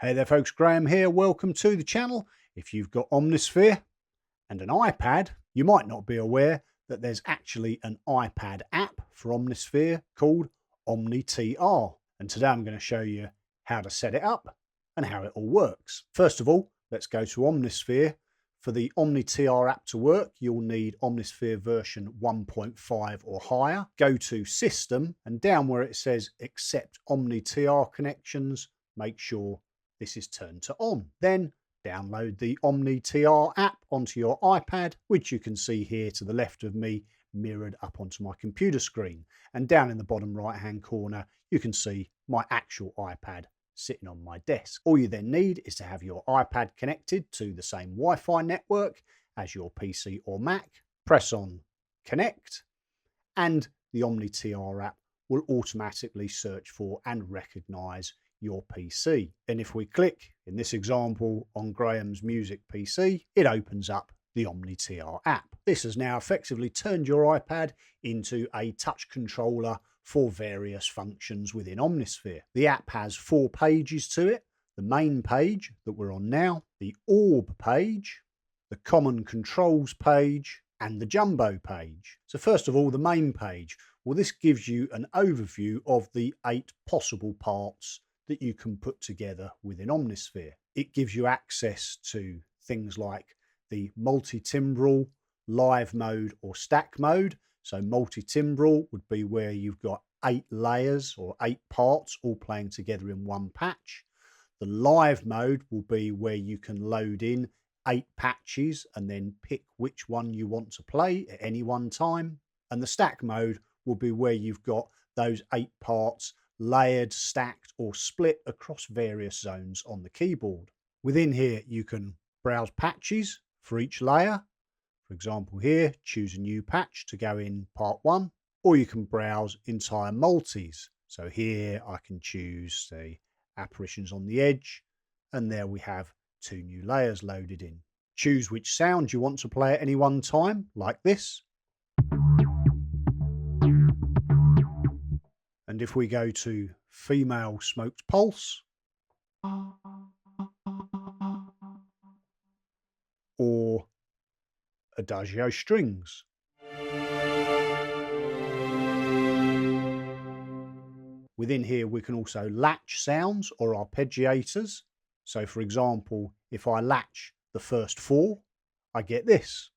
Hey there folks, Graham here. Welcome to the channel. If you've got Omnisphere and an iPad, you might not be aware that there's actually an iPad app for Omnisphere called OmniTR. And today I'm going to show you how to set it up and how it all works. First of all, let's go to Omnisphere. For the OmniTR app to work, you'll need Omnisphere version 1.5 or higher. Go to System and down where it says Accept OmniTR Connections, make sure this is turned to on. Then download the OmniTR app onto your iPad, which you can see here to the left of me, mirrored up onto my computer screen. And down in the bottom right hand corner, you can see my actual iPad sitting on my desk. All you then need is to have your iPad connected to the same Wi-Fi network as your PC or Mac. Press on Connect, and the OmniTR app will automatically search for and recognize your PC. And if we click, in this example, on Graham's music PC, it opens up the OmniTR app. This has now effectively turned your iPad into a touch controller for various functions within Omnisphere. The app has 4 pages to it: the main page that we're on now, the orb page, the common controls page, and the jumbo page. So first of all, the main page. Well, this gives you an overview of the 8 possible parts that you can put together within Omnisphere. It gives you access to things like the multi-timbral, live mode or stack mode. So multi-timbral would be where you've got 8 layers or 8 parts all playing together in one patch. The live mode will be where you can load in 8 patches and then pick which one you want to play at any one time. And the stack mode will be where you've got those 8 parts layered, stacked or split across various zones on the keyboard. Within here you can browse patches for each layer. For example here, choose a new patch to go in part 1, or you can browse entire multis. So here I can choose, say, Apparitions on the Edge, and there we have 2 new layers loaded in. Choose which sound you want to play at any one time, like this. And if we go to Female Smoked Pulse, or Adagio Strings, within here we can also latch sounds or arpeggiators. So for example, if I latch the first 4, I get this.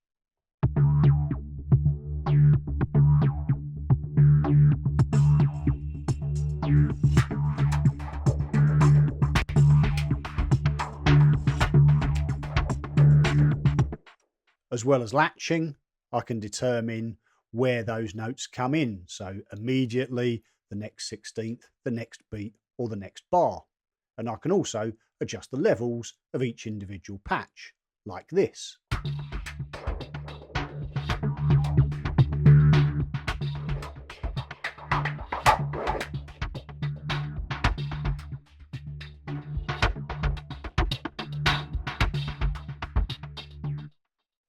As well as latching, I can determine where those notes come in. So immediately, the next 16th, the next beat, or the next bar. And I can also adjust the levels of each individual patch, like this.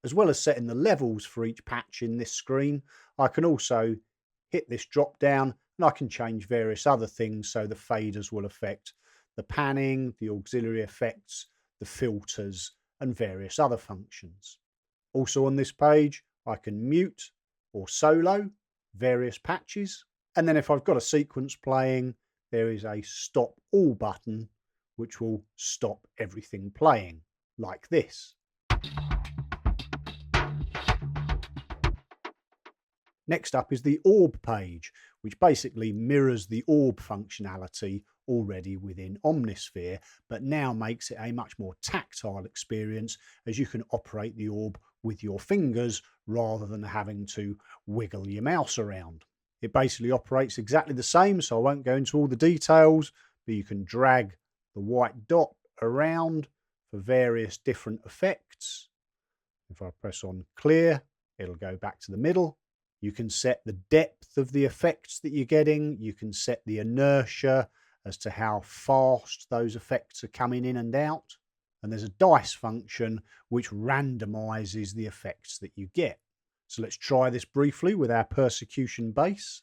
As well as setting the levels for each patch in this screen, I can also hit this drop down and I can change various other things. So the faders will affect the panning, the auxiliary effects, the filters, and various other functions. Also on this page, I can mute or solo various patches. And then if I've got a sequence playing, there is a stop all button, which will stop everything playing, like this. Next up is the orb page, which basically mirrors the orb functionality already within Omnisphere, but now makes it a much more tactile experience, as you can operate the orb with your fingers rather than having to wiggle your mouse around. It basically operates exactly the same, so I won't go into all the details, but you can drag the white dot around for various different effects. If I press on clear, it'll go back to the middle. You can set the depth of the effects that you're getting. You can set the inertia as to how fast those effects are coming in and out. And there's a dice function which randomizes the effects that you get. So let's try this briefly with our persecution bass.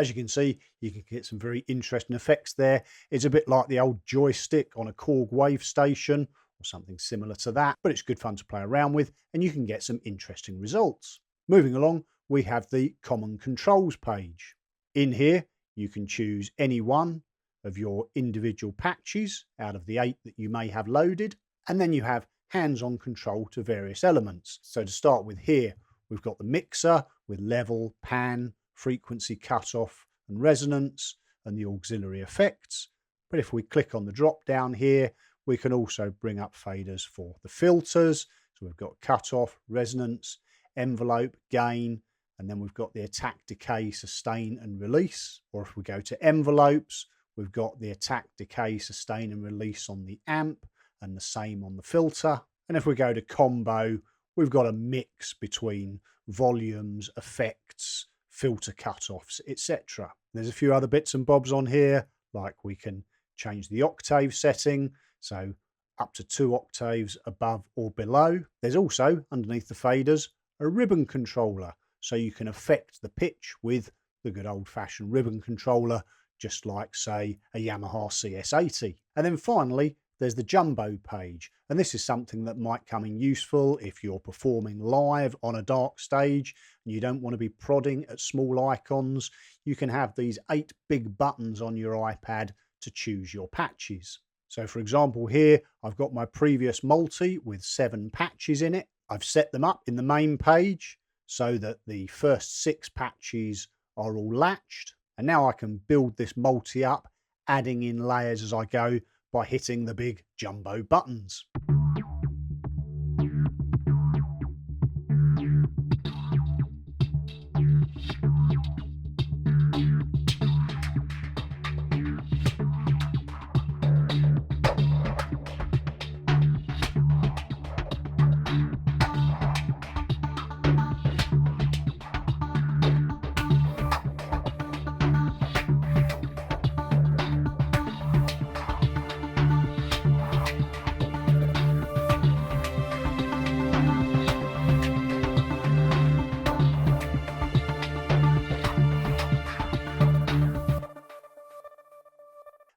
As you can see, you can get some very interesting effects there. It's a bit like the old joystick on a Korg wave station or something similar to that, but it's good fun to play around with and you can get some interesting results. Moving along, we have the Common Controls page. In here, you can choose any one of your individual patches out of the 8 that you may have loaded, and then you have hands-on control to various elements. So to start with here, we've got the mixer with level, pan, frequency cutoff and resonance, and the auxiliary effects. But if we click on the drop down here, we can also bring up faders for the filters. So we've got cutoff, resonance, envelope, gain, and then we've got the attack, decay, sustain and release. Or if we go to envelopes, we've got the attack, decay, sustain and release on the amp and the same on the filter. And if we go to combo, we've got a mix between volumes, effects, filter cutoffs, etc. There's a few other bits and bobs on here, like we can change the octave setting, so up to 2 octaves above or below. There's also, underneath the faders, a ribbon controller, so you can affect the pitch with the good old-fashioned ribbon controller, just like, say, a Yamaha CS80. And then finally, there's the jumbo page, and this is something that might come in useful if you're performing live on a dark stage and you don't want to be prodding at small icons. You can have these 8 big buttons on your iPad to choose your patches. So for example here, I've got my previous multi with 7 patches in it. I've set them up in the main page so that the first 6 patches are all latched. And now I can build this multi up, adding in layers as I go by hitting the big jumbo buttons.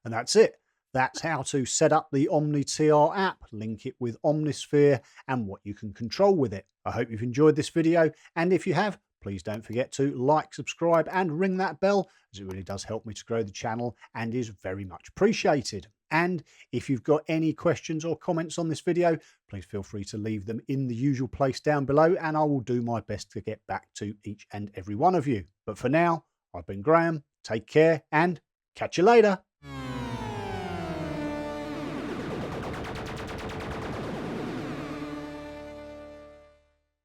And that's it. That's how to set up the OmniTR app, link it with Omnisphere, and what you can control with it. I hope you've enjoyed this video, and if you have, please don't forget to like, subscribe, and ring that bell, as it really does help me to grow the channel and is very much appreciated. And if you've got any questions or comments on this video, please feel free to leave them in the usual place down below, and I will do my best to get back to each and every one of you. But for now, I've been Graham, take care, and catch you later.